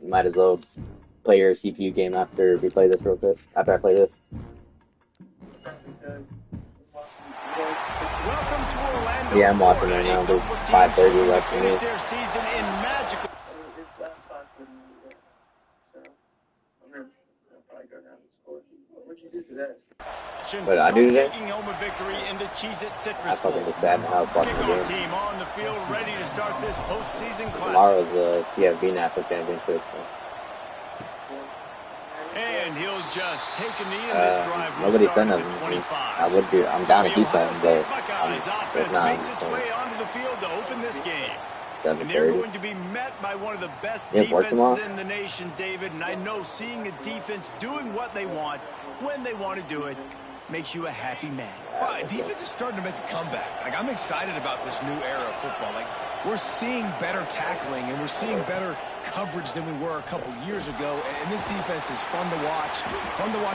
Might as well play your CPU game after we play this real quick. After I play this. Yeah, I'm watching right now. There's 5:30 left for me. What did I do today? I fucking was sad in the house watching the game. Tomorrow's the CFB National Championship. And he'll just take a knee in this drive. Nobody sent them. I'm down to do something, but if not, makes its way onto the field to open this game. 7:30. And they're going to be met by one of the best defenses in the nation, David. And I know seeing a defense doing what they want, when they want to do it, makes you a happy man. Well, defense is starting to make a comeback. Like, I'm excited about this new era of football. Like, we're seeing better tackling and we're seeing better coverage than we were a couple years ago. And this defense is fun to watch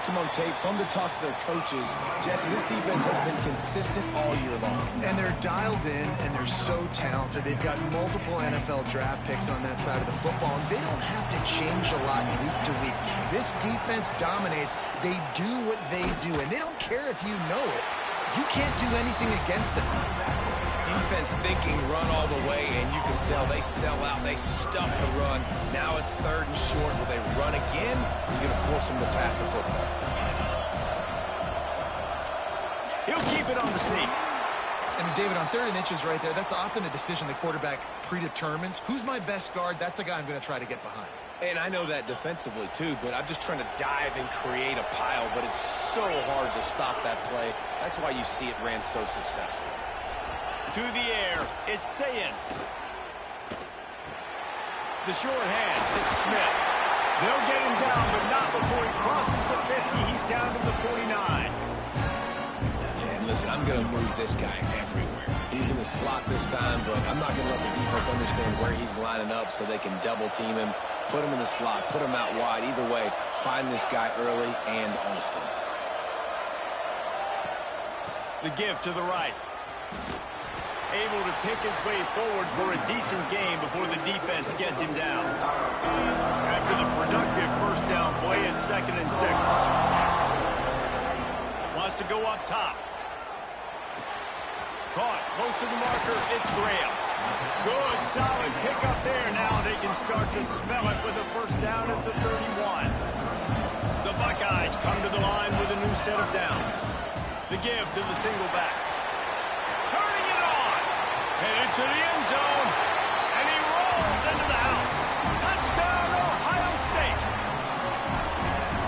them on tape, fun to talk to their coaches. Jesse, this defense has been consistent all year long. And they're dialed in and they're so talented. They've got multiple NFL draft picks on that side of the football, and they don't have to change a lot week to week. This defense dominates. They do what they do, and they don't care if you know it. You can't do anything against them. Defense thinking run all the way, and you can tell they sell out. They stuff the run. Now it's 3rd and short. Will they run again? You're going to force them to pass the football. He'll keep it on the sneak. And David, on 3rd and inches right there, that's often a decision the quarterback predetermines. Who's my best guard? That's the guy I'm going to try to get behind. And I know that defensively, too, but I'm just trying to dive and create a pile, but it's so hard to stop that play. That's why you see it ran so successfully. To the air, it's Sayin. The short hand, it's Smith. They'll get him down, but not before he crosses the 50. He's down to the 49. Yeah, and listen, I'm going to move this guy everywhere. He's in the slot this time, but I'm not going to let the defense understand where he's lining up so they can double team him, put him in the slot, put him out wide. Either way, find this guy early and often. The give to the right. Able to pick his way forward for a decent game before the defense gets him down. After the productive first down play, it's 2nd and 6. Wants to go up top. Caught close to the marker, it's Graham. Good, solid pickup there. Now they can start to smell it with a first down at the 31. The Buckeyes come to the line with a new set of downs. The give to the single back. Turning it on. Headed to the end zone. And he rolls into the house. Touchdown, Ohio State.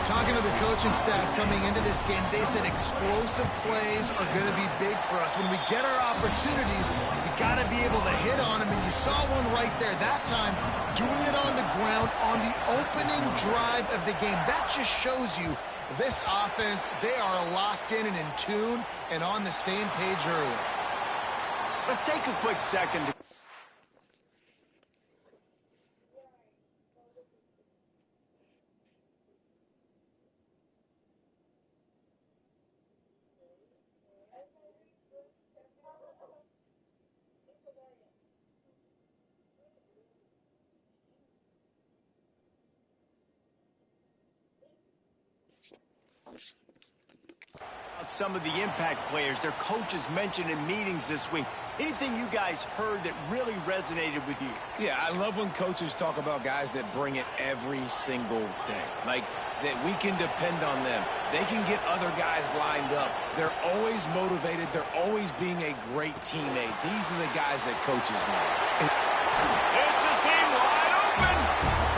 Talking to the coaching staff coming into this game, they said explosive plays are going to be big for us. When we get our opportunities, we got to be able to hit on them. And you saw one right there that time, doing it on the ground on the opening drive of the game. That just shows you this offense, they are locked in and in tune and on the same page early. Let's take a quick second to some of the impact players their coaches mentioned in meetings this week. Anything you guys heard that really resonated with you? Yeah, I love when coaches talk about guys that bring it every single day. Like, that we can depend on them. They can get other guys lined up. They're always motivated. They're always being a great teammate. These are the guys that coaches love. It's a seam wide open.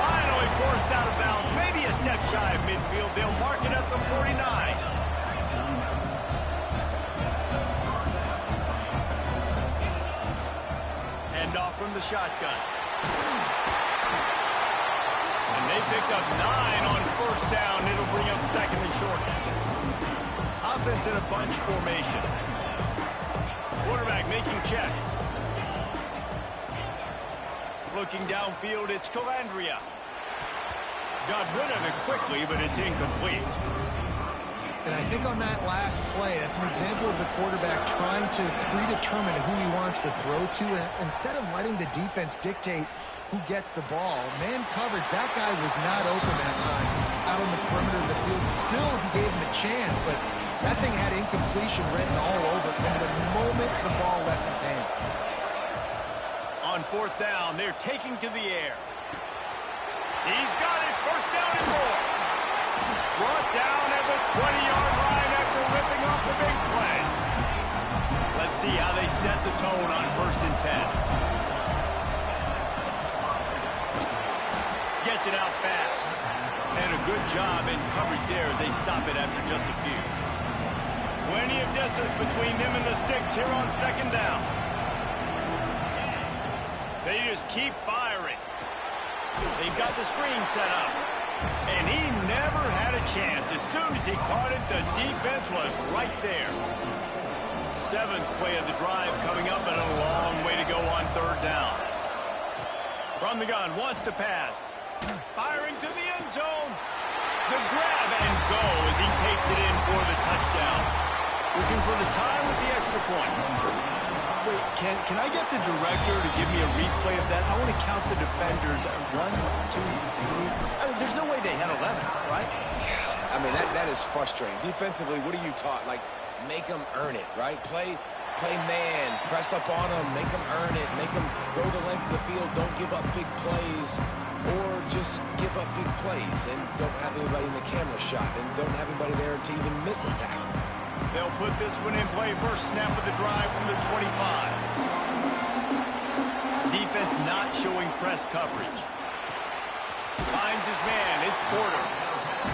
Finally forced out of bounds. Maybe a step shy of midfield. They'll mark it at the 49. Off from the shotgun. And they picked up 9 on first down. It'll bring up 2nd and short. Offense in a bunch formation. Quarterback making checks. Looking downfield, it's Calandria. Got rid of it quickly, but it's incomplete. And I think on that last play, that's an example of the quarterback trying to predetermine who he wants to throw to, and instead of letting the defense dictate who gets the ball. Man coverage, that guy was not open that time out on the perimeter of the field. Still, he gave him a chance, but that thing had incompletion written all over it from the moment the ball left his hand. On fourth down, they're taking to the air. He's got it. First down and more. Brought down at the 20-yard line after ripping off the big play. Let's see how they set the tone on 1st and 10. Gets it out fast. And a good job in coverage there as they stop it after just a few. Plenty of distance between them and the sticks here on 2nd down. They just keep firing. They've got the screen set up. And he never had a chance. As soon as he caught it, the defense was right there. 7th play of the drive coming up, and a long way to go on 3rd down. From the gun, wants to pass. Firing to the end zone. The grab and go as he takes it in for the touchdown. Looking for the tie with the extra point. Wait, can I get the director to give me a replay of that? I want to count the defenders. 1, 2, 3. I mean, there's no way they had 11, right? Yeah, I mean, that is frustrating. Defensively, what are you taught? Like, make them earn it, right? Play man, press up on them, make them earn it, make them go the length of the field, don't give up big plays, or just give up big plays and don't have anybody in the camera shot and don't have anybody there to even miss a tackle. They'll put this one in play. First snap of the drive from the 25. Defense not showing press coverage. Finds his man. It's Porter.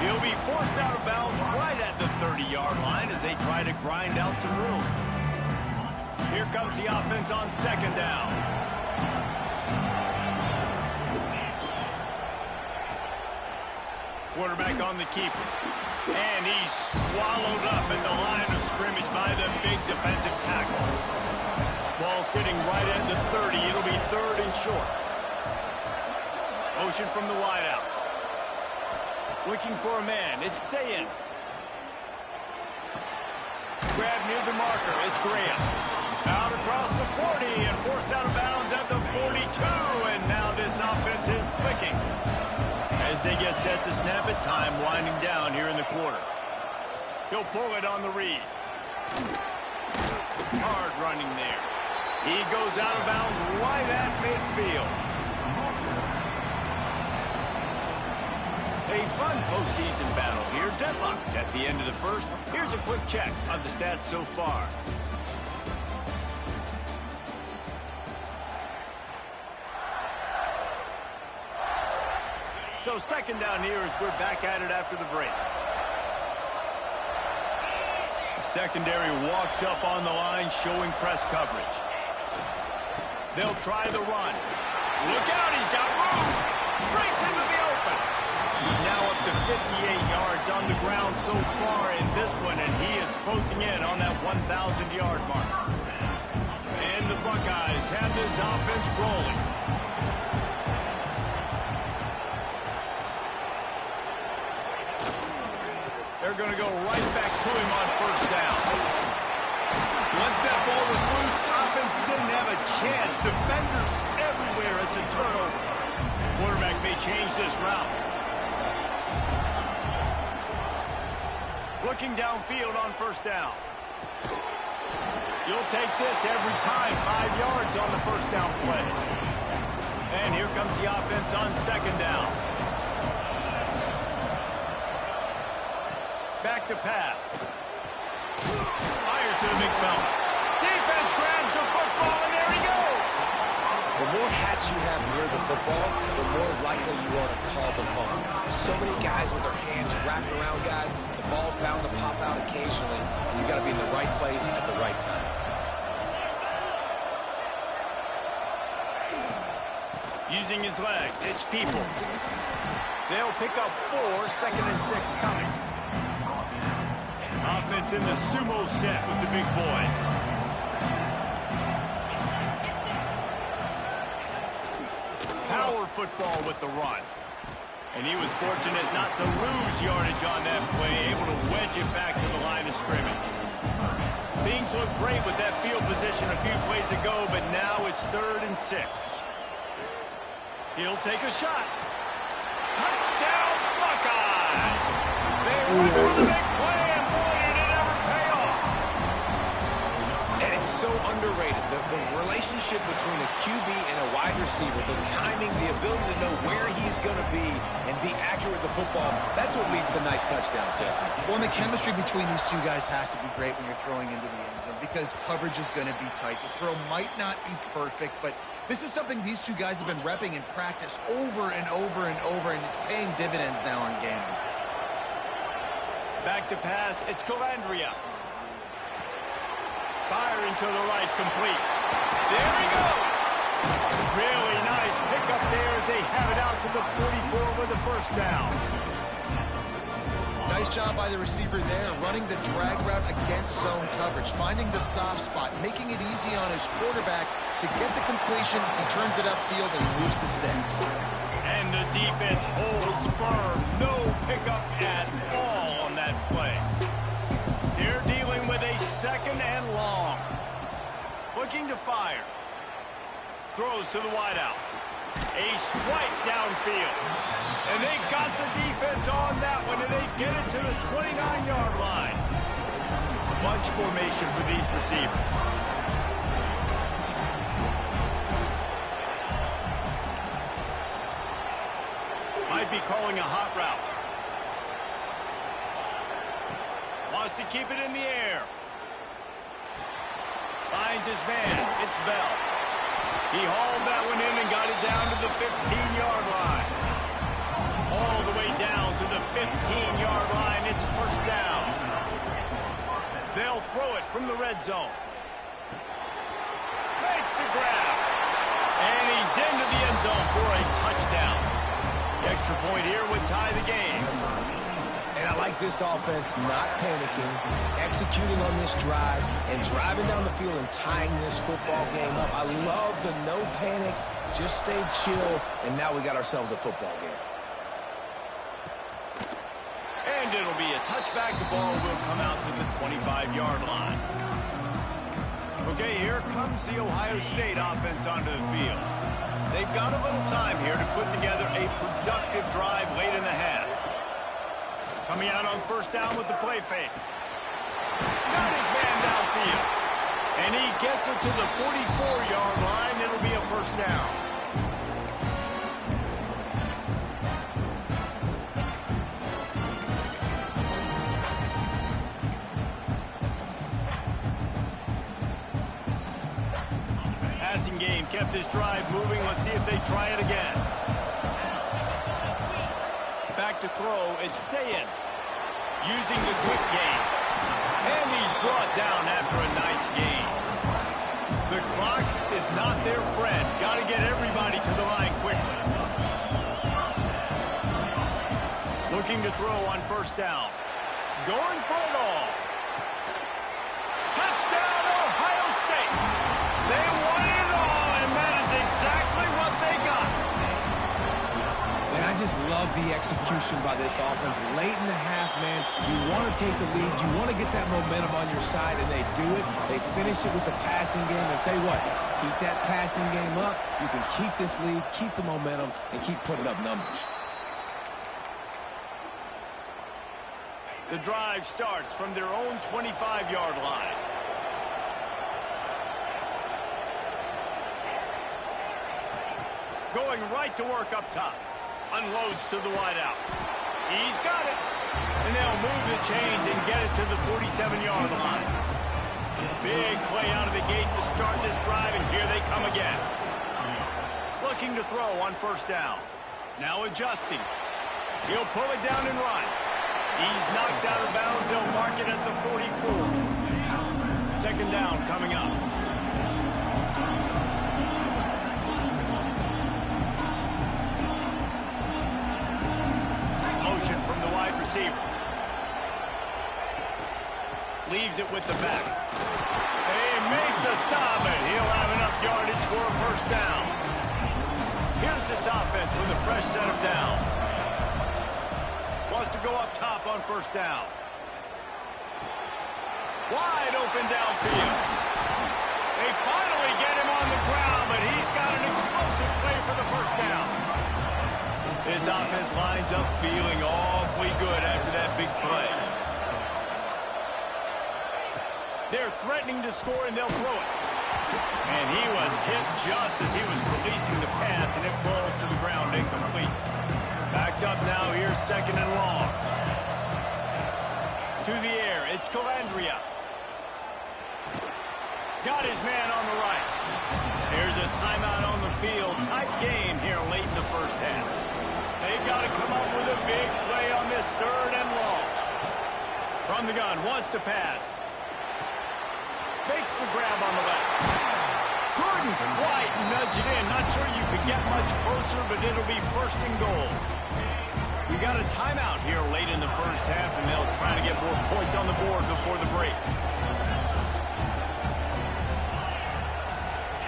He'll be forced out of bounds right at the 30-yard line as they try to grind out some room. Here comes the offense on 2nd down. Quarterback on the keeper. And he's swallowed up at the line of scrimmage by the big defensive tackle. Ball sitting right at the 30. It'll be 3rd and short. Motion from the wideout. Looking for a man. It's Sayin. Grab near the marker. It's Graham. Out across the 40 and forced out of bounds at the 42. And now this offense is clicking. As they get set to snap it, time winding down here in the quarter. He'll pull it on the read. Hard running there. He goes out of bounds right at midfield. A fun postseason battle here. Deadlocked at the end of the first. Here's a quick check of the stats so far. So 2nd down here as we're back at it after the break. Secondary walks up on the line, showing press coverage. They'll try the run. Look out, he's got room. Breaks into the open. He's now up to 58 yards on the ground so far in this one, and he is closing in on that 1,000-yard mark. And the Buckeyes have this offense rolling. They're going to go right back to him on 1st down. Once that ball was loose, offense didn't have a chance. Defenders everywhere. It's a turnover. Quarterback may change this route. Looking downfield on 1st down. You'll take this every time. 5 yards on the 1st down play. And here comes the offense on 2nd down. Back to pass. Fires to the big fella. Defense grabs the football, and there he goes. The more hats you have near the football, the more likely you are to cause a fumble. So many guys with their hands wrapped around guys, the ball's bound to pop out occasionally. You've got to be in the right place at the right time. Using his legs, it's Peoples. They'll pick up 4, 2nd and 6 coming. Offense in the sumo set with the big boys. Power football with the run. And he was fortunate not to lose yardage on that play, able to wedge it back to the line of scrimmage. Things looked great with that field position a few plays ago, but now it's 3rd and 6. He'll take a shot. Touchdown, Buckeyes! They went for the big play, and boy, did it ever pay off. And it's so underrated. The relationship between a QB and a wide receiver, the timing, the ability to know where he's going to be and be accurate with the football, that's what leads to nice touchdowns, Jesse. Well, and the chemistry between these two guys has to be great when you're throwing into the end zone because coverage is going to be tight. The throw might not be perfect, but this is something these two guys have been repping in practice over and over and over, and it's paying dividends now on game. Back to pass, it's Calandria. Firing to the right, complete. There he goes. Really nice pickup there as they have it out to the 44 with a first down. Nice job by the receiver there, running the drag route against zone coverage, finding the soft spot, making it easy on his quarterback to get the completion. He turns it upfield and he moves the sticks. And the defense holds firm. No pickup at all on that play. They're dealing with a 2nd and long. Looking to fire. Throws to the wideout. A strike downfield. And they got the defense on that one, and they get it to the 29-yard line. Bunch formation for these receivers. Might be calling a hot route. Wants to keep it in the air. Finds his man. It's Bell. He hauled that one in and got it down to the 15-yard line. All the way down to the 15-yard line. It's first down. They'll throw it from the red zone. Makes the grab. And he's into the end zone for a touchdown. The extra point here would tie the game. And I like this offense not panicking, executing on this drive, and driving down the field and tying this football game up. I love the no panic, just stay chill, and now we got ourselves a football game. And it'll be a touchback. The ball will come out to the 25-yard line. Okay, here comes the Ohio State offense onto the field. They've got a little time here to put together a productive drive late in the half. Coming out on first down with the play fake. Got his man downfield. And he gets it to the 44-yard line. It'll be a first down. Passing game kept this drive moving. Let's see if they try it again. Back to throw, it's Sayin using the quick game. And he's brought down after a nice gain. The clock is not their friend. Got to get everybody to the line quickly. Looking to throw on first down. Going for it all. Touchdown, Ohio State. They won it all, and that is exactly what they got. And I just love the execution by this offense. Late in the half, man, you want to take the lead. You want to get that momentum on your side, and they do it. They finish it with the passing game. And I'll tell you what, keep that passing game up. You can keep this lead, keep the momentum, and keep putting up numbers. The drive starts from their own 25-yard line. Going right to work up top. Unloads to the wideout. He's got it. And they'll move the chains and get it to the 47-yard line. Big play out of the gate to start this drive, and here they come again. Looking to throw on first down. Now adjusting. He'll pull it down and run. He's knocked out of bounds. They'll mark it at the 44. Second down coming up. From the wide receiver. Leaves it with the back. They make the stop, and he'll have enough yardage for a first down. Here's this offense with a fresh set of downs. wants to go up top on first down. Wide open downfield. They finally get him on the ground, but he's got an explosive play for the first down. This offense lines up feeling awfully good after that big play. They're threatening to score, and they'll throw it. And he was hit just as he was releasing the pass, and it falls to the ground incomplete. Backed up now, here's second and long. To the air, it's Calandria. Got his man on the right. There's a timeout on the field. Tight game here late in the first half. They've got to come up with a big play on this third and long. From the gun, wants to pass. Makes the grab on the left. Couldn't quite nudge it in. Not sure you could get much closer, but it'll be first and goal. We got a timeout here late in the first half, and they'll try to get more points on the board before the break.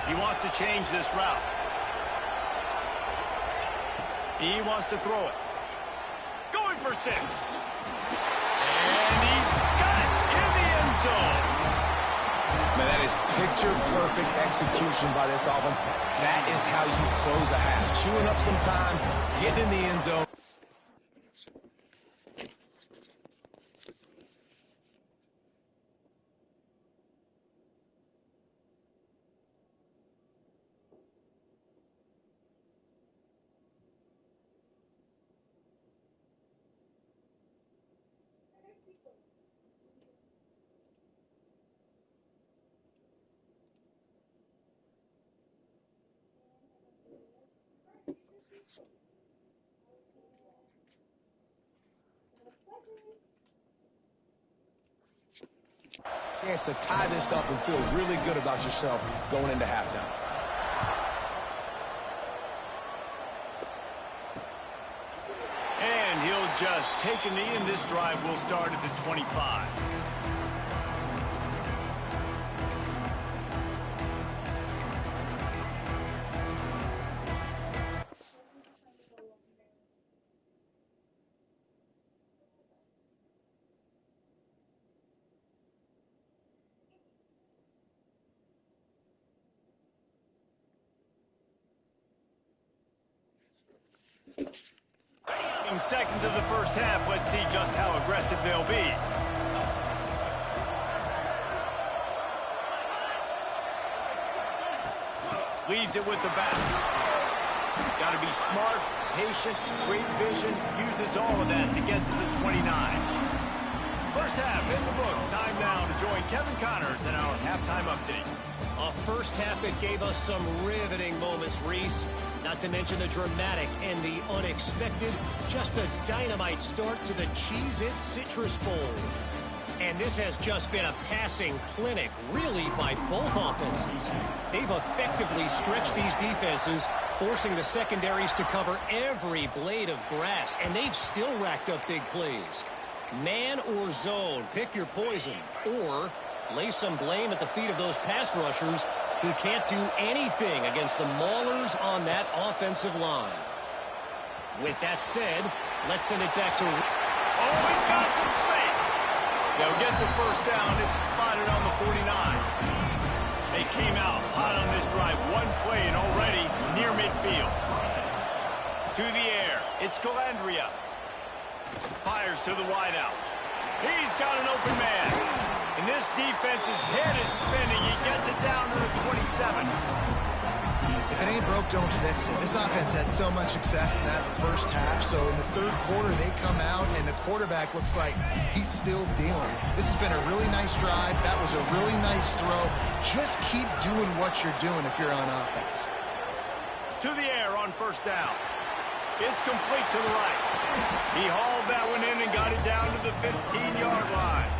He wants to change this route. He wants to throw it. Going for 6. And he's got it in the end zone. Man, that is picture-perfect execution by this offense. That is how you close a half. Chewing up some time, getting in the end zone. Chance to tie this up and feel really good about yourself going into halftime. And he'll just take a knee, and this drive will start at the 25. In seconds of the first half, let's see just how aggressive they'll be. Leaves it with the back. Got to be smart, patient, great vision, uses all of that to get to the 29. First half in the books. Time now to join Kevin Connors in our halftime update. A first half that gave us some riveting moments, Reese. Not to mention the dramatic and the unexpected. Just a dynamite start to the Cheez-It Citrus Bowl. And this has just been a passing clinic, really, by both offenses. They've effectively stretched these defenses, forcing the secondaries to cover every blade of grass, and they've still racked up big plays. Man or zone, pick your poison, or lay some blame at the feet of those pass rushers who can't do anything against the maulers on that offensive line. With that said, let's send it back to... Oh, he's got some space. They'll get the first down. It's spotted on the 49. They came out hot on this drive. One play and already near midfield. To the air. It's Calandria. Fires to the wideout. He's got an open man. And this defense's head is spinning. He gets it down to the 27. If it ain't broke, don't fix it. This offense had so much success in that first half, so in the third quarter they come out and the quarterback looks like he's still dealing. This has been a really nice drive. That was a really nice throw. Just keep doing what you're doing if you're on offense. To the air on first down. It's complete to the right. He hauled that one in and got it down to the 15-yard line.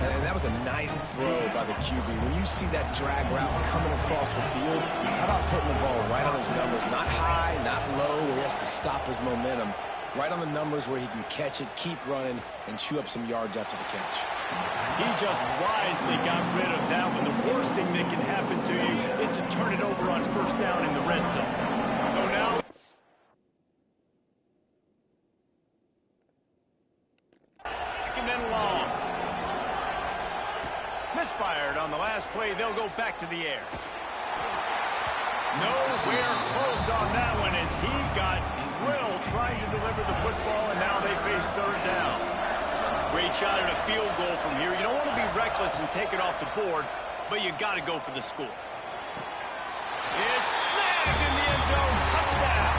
And that was a nice throw by the QB. When you see that drag route coming across the field, how about putting the ball right on his numbers? Not high, not low, where he has to stop his momentum. Right on the numbers where he can catch it, keep running, and chew up some yards after the catch. He just wisely got rid of that one. The worst thing that can happen to you is to turn it over on first down in the red zone. So now... play, they'll go back to the air. Nowhere close on that one as he got drilled trying to deliver the football, and now they face third down. Great shot at a field goal from here. You don't want to be reckless and take it off the board, but you got to go for the score. It's snagged in the end zone. Touchdown.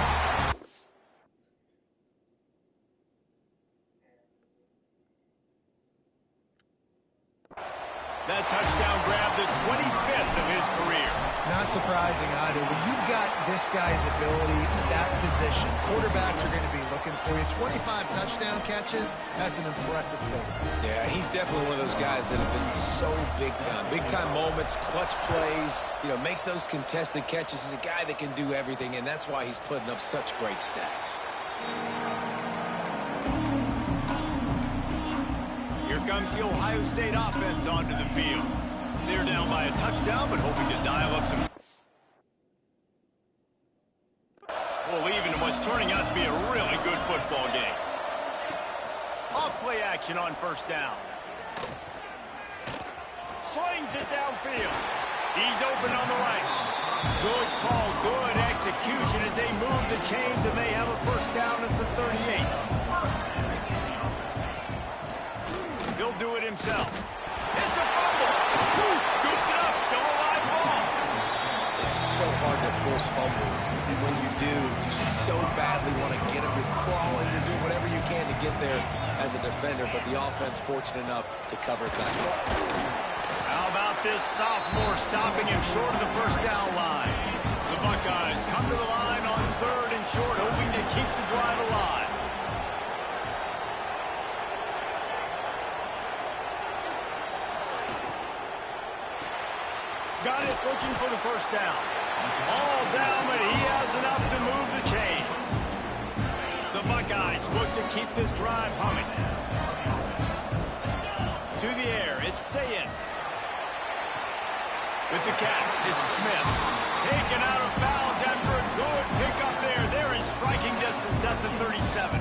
That touchdown grabbed the 25th of his career. Not surprising either. When you've got this guy's ability at that position, quarterbacks are going to be looking for you. 25 touchdown catches, that's an impressive figure. Yeah, he's definitely one of those guys that have been so big time. Big time moments, clutch plays, makes those contested catches. He's a guy that can do everything, and that's why he's putting up such great stats. Here comes the Ohio State offense onto the field. They're down by a touchdown, but hoping to dial up some... Well, even in what's turning out to be a really good football game. Off-play action on first down. Slings it downfield. He's open on the right. Good call, good execution as they move the chains, and they have a first down at the 38. He'll do it himself. It's a fumble. Scoops it up. Still a live ball. It's so hard to force fumbles. And when you do, you so badly want to get them. You're crawling. You're doing whatever you can to get there as a defender. But the offense fortunate enough to cover it back up. How about this sophomore stopping him short of the first down line? The Buckeyes come to the line on third and short, hoping to keep the drive alive. Got it, looking for the first down. All down, but he has enough to move the chains. The Buckeyes look to keep this drive humming. To the air, it's Sayin. With the catch, it's Smith. Taken out of bounds after a good pickup there. They're in striking distance at the 37.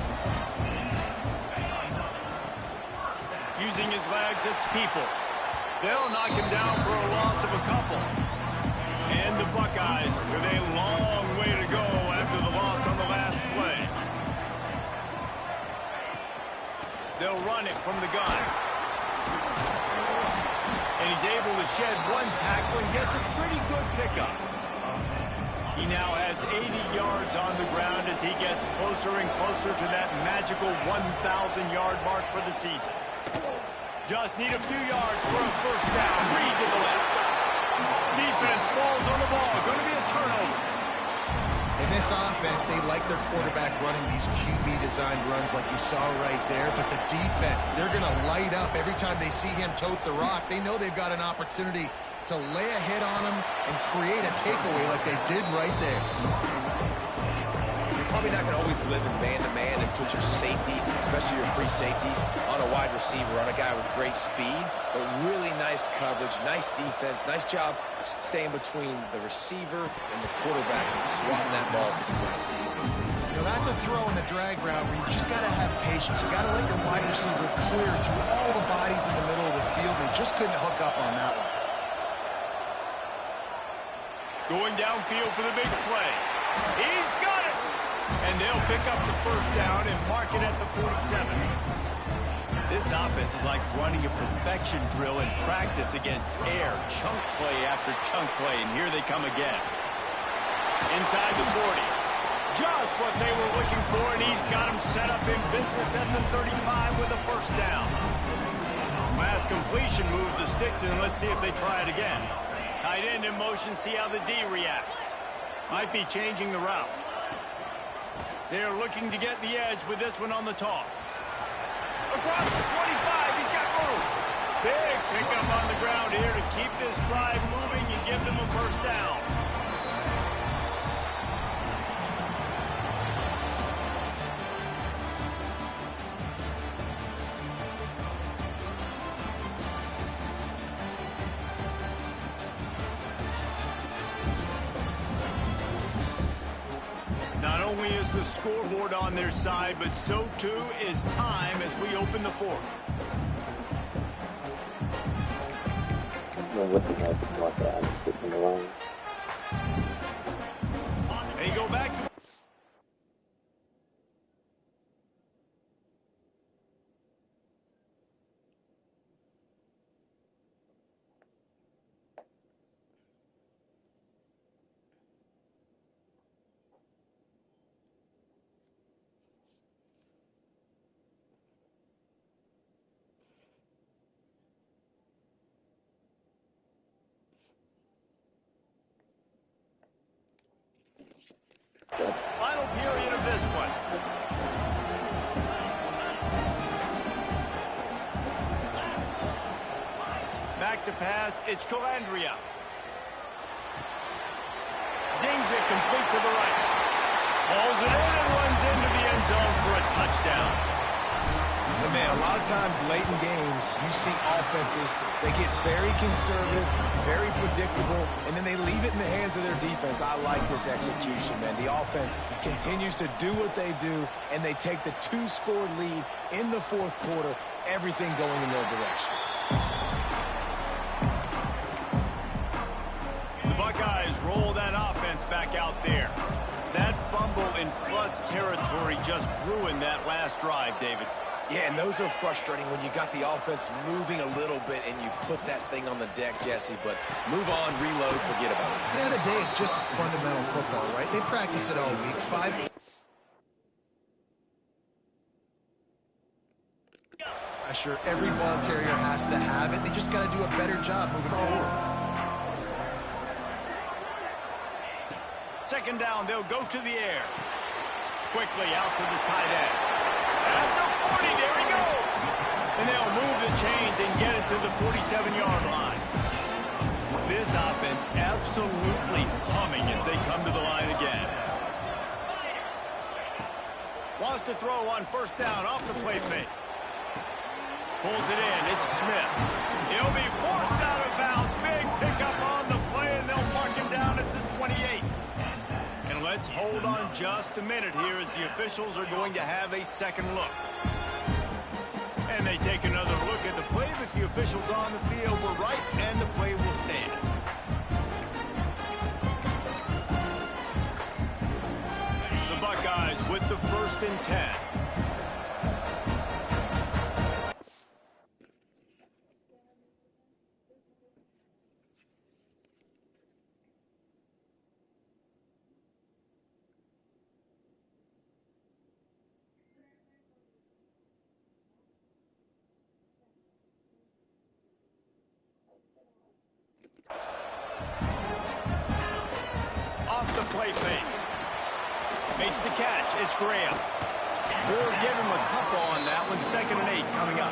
Using his legs, it's Peoples. They'll knock him down for a loss of a couple. And the Buckeyes with a long way to go after the loss on the last play. They'll run it from the gun. And he's able to shed one tackle and gets a pretty good pickup. He now has 80 yards on the ground as he gets closer and closer to that magical 1,000-yard mark for the season. Just need a few yards for a first down. Reed to the left. Defense falls on the ball. Going to be a turnover. In this offense, they like their quarterback running these QB-designed runs like you saw right there. But the defense, they're going to light up every time they see him tote the rock. They know they've got an opportunity to lay a hit on him and create a takeaway like they did right there. Probably not going to always live in man-to-man and put your safety, especially your free safety, on a wide receiver, on a guy with great speed, but really nice coverage, nice defense, nice job staying between the receiver and the quarterback and swatting that ball to the ground. That's a throw in the drag route where you just got to have patience. You got to let your wide receiver clear through all the bodies in the middle of the field, and just couldn't hook up on that one. Going downfield for the big play. He's got it! And they'll pick up the first down and mark it at the 47. This offense is like running a perfection drill in practice against air. Chunk play after chunk play, and here they come again. Inside the 40. Just what they were looking for, and he's got him set up in business at the 35 with a first down. Last completion moved the sticks, and let's see if they try it again. Tight end in motion, see how the D reacts. Might be changing the route. They're looking to get the edge with this one on the toss. Across the 25, he's got room. Big pickup on the ground here to keep this drive moving and give them a first down. The scoreboard on their side, but so too is time as we open the fourth. No, what's the message like that? I'm sticking the line. They go back to... Final period of this one. Back to pass, it's Calandria. Zings it complete to the right. Pulls it in and runs into the end zone for a touchdown. But man, a lot of times late in games, you see offenses, they get very conservative, very predictable, and then they leave it in the hands of their defense. I like this execution, man. The offense continues to do what they do, and they take the 2-score lead in the fourth quarter, everything going in their direction. The Buckeyes roll that offense back out there. That fumble in plus territory just ruined that last drive, David. Yeah, and those are frustrating when you got the offense moving a little bit and you put that thing on the deck, Jesse, but move on, reload, forget about it. At the end of the day, it's just fundamental football, right? They practice it all week. Sure, every ball carrier has to have it. They just got to do a better job moving forward. Second down, they'll go to the air. Quickly out to the tight end. At the 40, there he goes. And they'll move the chains and get it to the 47-yard line. This offense absolutely humming as they come to the line again. Wants to throw on first down off the play fake. Pulls it in, it's Smith. He'll be forced out of bounds. Big pickup on the play, and they'll mark him down at the 28. And let's hold on just a minute here as the officials are going to have a second look. And they take another look at the play, but the officials on the field were right, and the play will stand. The Buckeyes with the 1st and 10. Off the play fake. Makes the catch. It's Graham. We'll give him a couple on that one. 2nd and 8 coming up.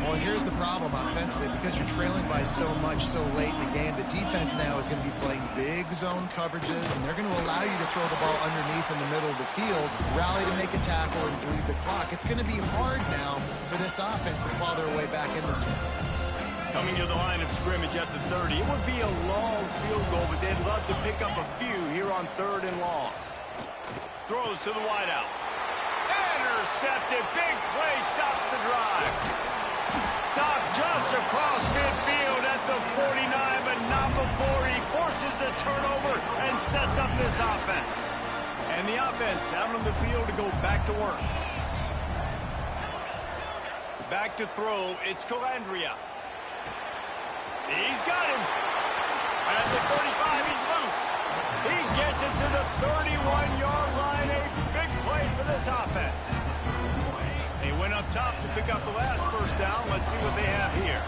Well, and here's the problem offensively. Because you're trailing by so much so late in the game, the defense now is going to be playing big zone coverages, and they're going to allow you to throw the ball underneath in the middle of the field, rally to make a tackle, and bleed the clock. It's going to be hard now for this offense to claw their way back in this one. Coming to the line of scrimmage at the 30. It would be a long field goal, but they'd love to pick up a few here on 3rd and long. Throws to the wideout. Intercepted. Big play stops the drive. Stopped just across midfield at the 49, but not before he forces the turnover and sets up this offense. And the offense out on the field to go back to work. Back to throw. It's Calandria. He's got him. At the 35, he's loose. He gets it to the 31-yard line. A big play for this offense. They went up top to pick up the last first down. Let's see what they have here.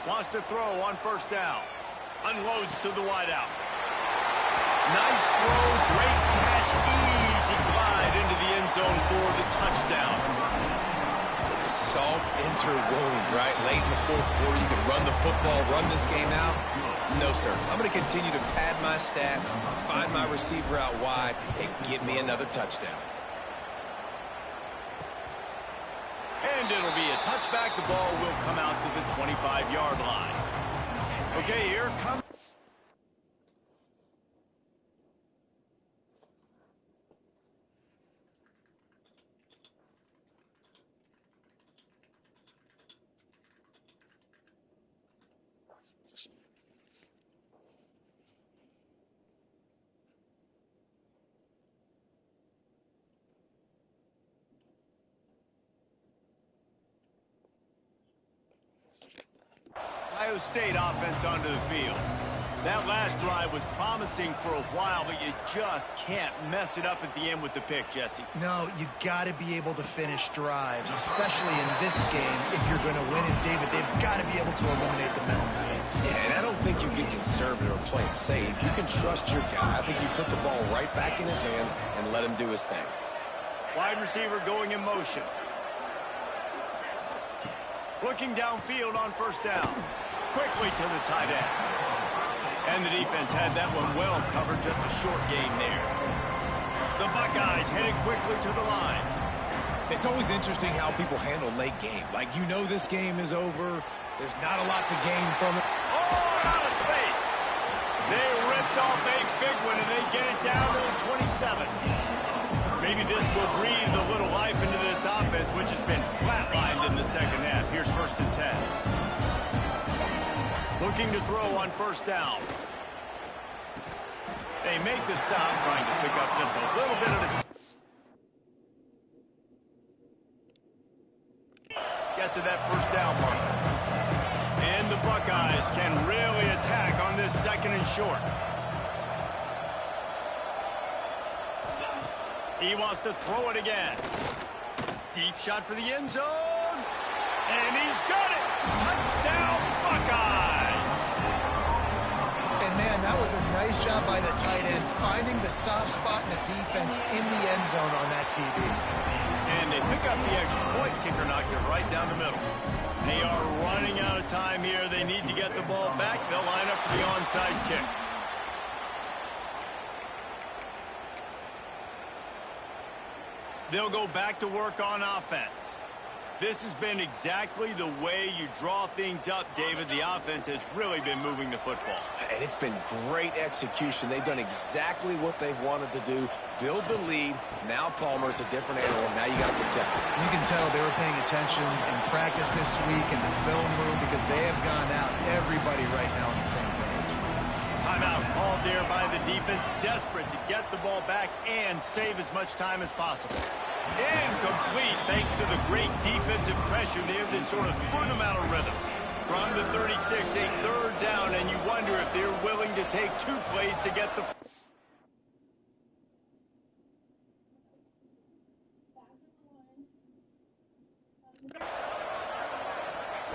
Wants to throw on first down. Unloads to the wideout. Nice throw, great catch, easy glide into the end zone for the touchdown. Salt enter wound, right? Late in the fourth quarter, you can run the football, run this game out. No, sir. I'm going to continue to pad my stats, find my receiver out wide, and get me another touchdown. And it'll be a touchback. The ball will come out to the 25-yard line. Okay, here comes... Ohio State offense onto the field. That last drive was promising for a while, but you just can't mess it up at the end with the pick, Jesse. No, you got to be able to finish drives, especially in this game. If you're going to win it, David, they've got to be able to eliminate the mental mistakes. Yeah, and I don't think you get conservative or play it safe. You can trust your guy. I think you put the ball right back in his hands and let him do his thing. Wide receiver going in motion. Looking downfield on first down. Quickly to the tight end. And the defense had that one well covered, just a short gain there. The Buckeyes headed quickly to the line. It's always interesting how people handle late game. Like, you know this game is over. There's not a lot to gain from it. Oh, out of space. They ripped off a big one, and they get it down to the 27. Maybe this will breathe a little life into this offense, which has been flatlined in the second half. Here's 1st and 10. Looking to throw on first down. They make the stop, trying to pick up just a little bit of the... Get to that first down mark. And the Buckeyes can really attack on this 2nd and short. He wants to throw it again. Deep shot for the end zone. And he's got it. Touchdown, Buckeyes. And, man, that was a nice job by the tight end, finding the soft spot in the defense in the end zone on that TV. And they pick up the extra point. Kicker knocked it right down the middle. They are running out of time here. They need to get the ball back. They'll line up for the onside kick. They'll go back to work on offense. This has been exactly the way you draw things up, David. The offense has really been moving the football. And it's been great execution. They've done exactly what they've wanted to do. Build the lead. Now Palmer's a different animal. Now you got to protect it. You can tell they were paying attention in practice this week in the film room because they have gone out, everybody right now on the same page. Timeout called there by the defense, desperate to get the ball back and save as much time as possible. Incomplete thanks to the great defensive pressure there that sort of threw them out of rhythm. From the 36, a 3rd down, and you wonder if they're willing to take 2 plays to get the...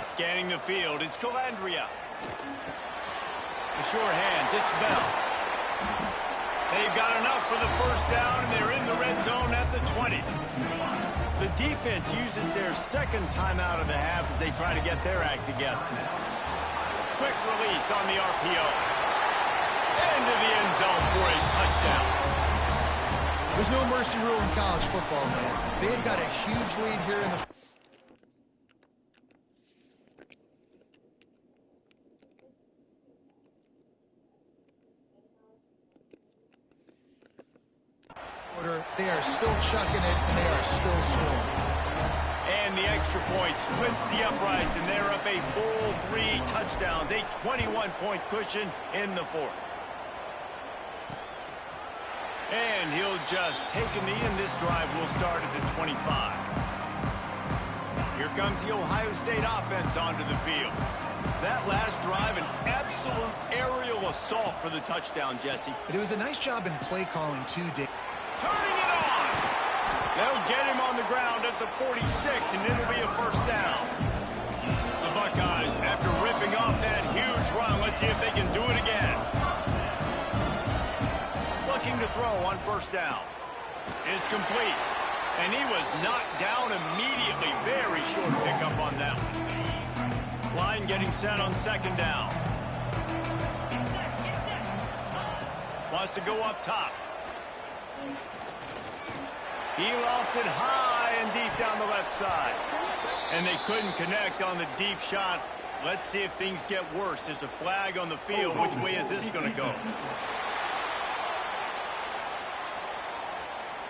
Scanning the field, it's Calandria. The short hands, it's Bell. They've got enough for the first down, and they're in the red zone at the 20. The defense uses their 2nd timeout of the half as they try to get their act together. Quick release on the RPO. Into the end zone for a touchdown. There's no mercy rule in college football, man. They've got a huge lead here in the... They are still chucking it, and they are still scoring. And the extra point splits the uprights, and they're up a full 3 touchdowns, a 21-point cushion in the 4th. And he'll just take a knee, and this drive will start at the 25. Here comes the Ohio State offense onto the field. That last drive, an absolute aerial assault for the touchdown, Jesse. But it was a nice job in play calling, too, Dick. Turning it on! They'll get him on the ground at the 46, and it'll be a first down. The Buckeyes, after ripping off that huge run, let's see if they can do it again. Looking to throw on first down. It's complete. And he was knocked down immediately. Very short pickup on that one. Line getting set on 2nd down. Wants to go up top. He lofted high and deep down the left side. And they couldn't connect on the deep shot. Let's see if things get worse. There's a flag on the field. Which way is this going to go?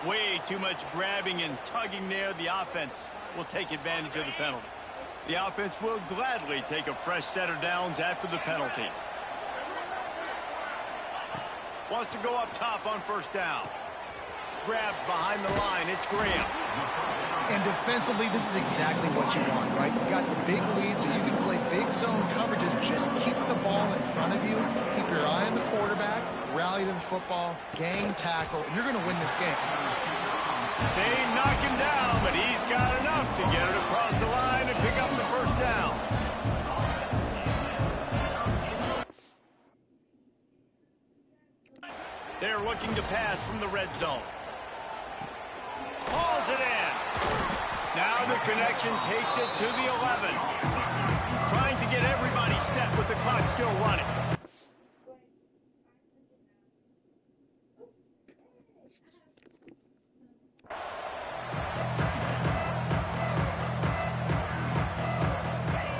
Way too much grabbing and tugging there. The offense will take advantage of the penalty. The offense will gladly take a fresh set of downs after the penalty. Wants to go up top on first down. Grabbed behind the line. It's Graham. And defensively, this is exactly what you want, right? You got the big lead, so you can play big zone coverages. Just keep the ball in front of you. Keep your eye on the quarterback. Rally to the football. Gang tackle. And you're going to win this game. They knock him down, but he's got enough to get it across the line and pick up the first down. They're looking to pass from the red zone. Hauls it in. Now the connection takes it to the 11. Trying to get everybody set with the clock still running.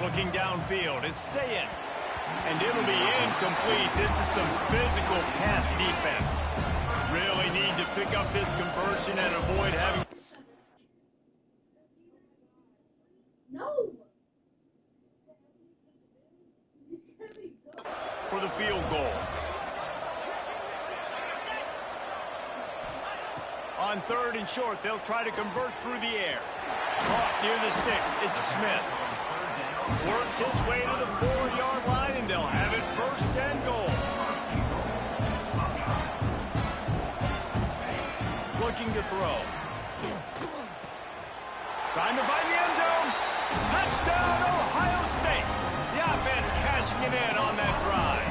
Looking downfield, it's Sayin. And it'll be incomplete. This is some physical pass defense. Really need to pick up this conversion and avoid having... for the field goal. On third and short, they'll try to convert through the air. Caught near the sticks. It's Smith. Works his way to the 4-yard line, and they'll have it first and goal. Looking to throw. Trying to find the end zone. Touchdown, Ohio State. The offense cashing it in on that drive.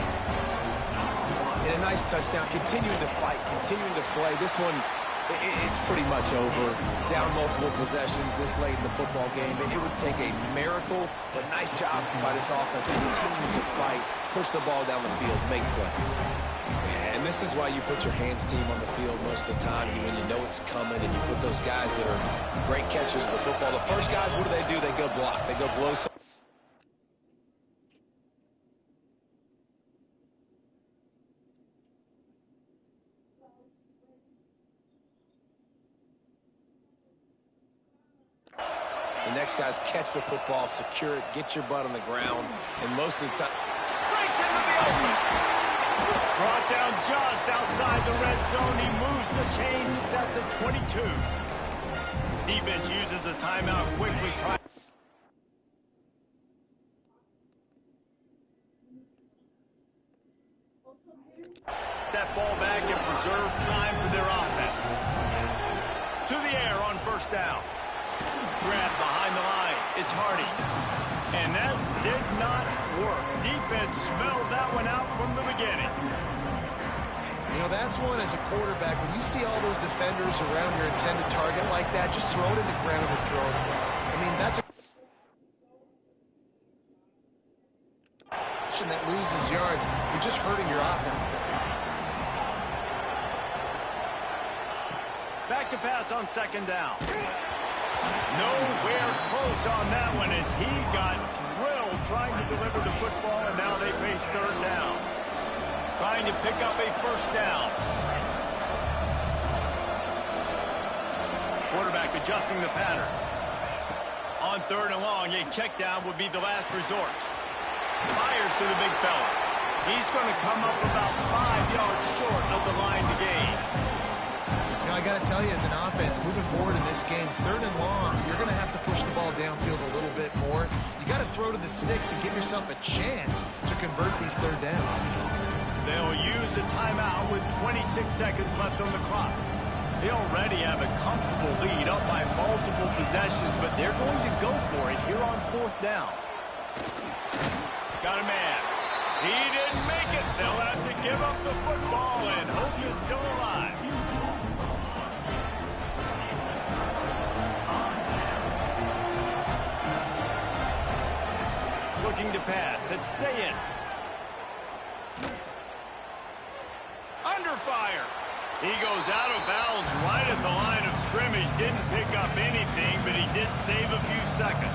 And a nice touchdown. Continuing to fight, continuing to play. This one, it's pretty much over. Down multiple possessions this late in the football game. It would take a miracle, but nice job by this offense. Continuing to fight, push the ball down the field, make plays. And this is why you put your hands team on the field most of the time when you know it's coming, and you put those guys that are great catchers of the football. The first guys, what do? They go block. They go blow some. The next guys catch the football, secure it, get your butt on the ground, and most of the time... Breaks into the open. Brought down just outside the red zone. He moves the chains. It's at the 22. Defense uses a timeout quickly. That ball back and preserve time for their offense. To the air on first down. Grab behind the line. It's Hardy. And that did not work. Defense smelled that one out from the beginning. You know, that's one as a quarterback. When you see all those defenders around your intended target like that, just throw it in the ground or throw it away. I mean, that's a that loses yards. You're just hurting your offense there. Back to pass on second down. Nowhere close on that one as he got drilled trying to deliver the football, and now they face third down. Trying to pick up a first down. Quarterback adjusting the pattern. On third and long, a check down would be the last resort. Fires to the big fella. He's going to come up about 5 yards short of the line to gain. You know, I got to tell you, as an offense, moving forward in this game, third and long, you're going to have to push the ball downfield a little bit more. You got to throw to the sticks and give yourself a chance to convert these third downs. They'll use a timeout with 26 seconds left on the clock. They already have a comfortable lead up by multiple possessions, but they're going to go for it here on fourth down. Got a man. He didn't make it. They'll have to give up the football, and hope is still alive. Looking to pass. It's Sayin. Under fire. He goes out of bounds right at the line of scrimmage. Didn't pick up anything, but he did save a few seconds.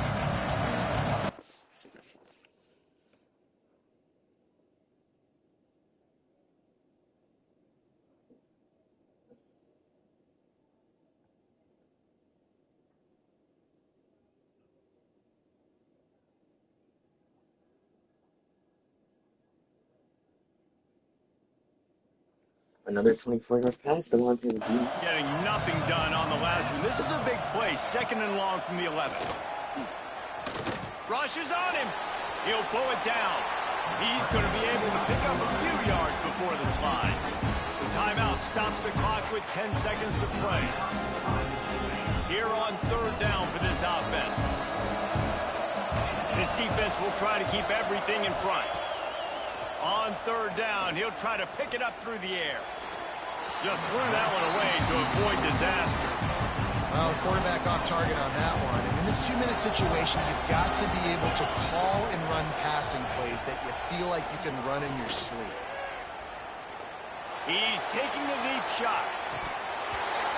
Another 24-yard pass. Devontae McGee. Getting nothing done on the last one. This is a big play. 2nd and long from the 11. Rushes on him. He'll pull it down. He's going to be able to pick up a few yards before the slide. The timeout stops the clock with 10 seconds to play. Here on 3rd down for this offense. This defense will try to keep everything in front. On 3rd down, he'll try to pick it up through the air. Just threw that one away to avoid disaster. Well, quarterback off target on that one. And in this 2-minute situation, you've got to be able to call and run passing plays that you feel like you can run in your sleep. He's taking the deep shot.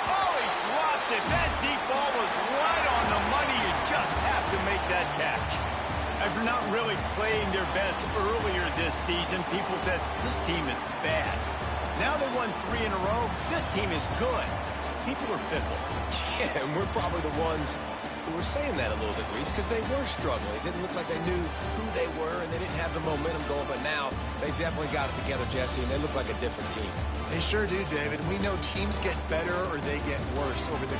Oh, he dropped it. That deep ball was right on the money. You just have to make that catch. After not really playing their best earlier this season, people said, this team is bad. Now they won 3 in a row. This team is good. People are fickle. Yeah, and we're probably the ones who were saying that a little bit, Reese, because they were struggling. It didn't look like they knew who they were, and they didn't have the momentum going. But now they definitely got it together, Jesse, and they look like a different team. They sure do, David. We know teams get better or they get worse over the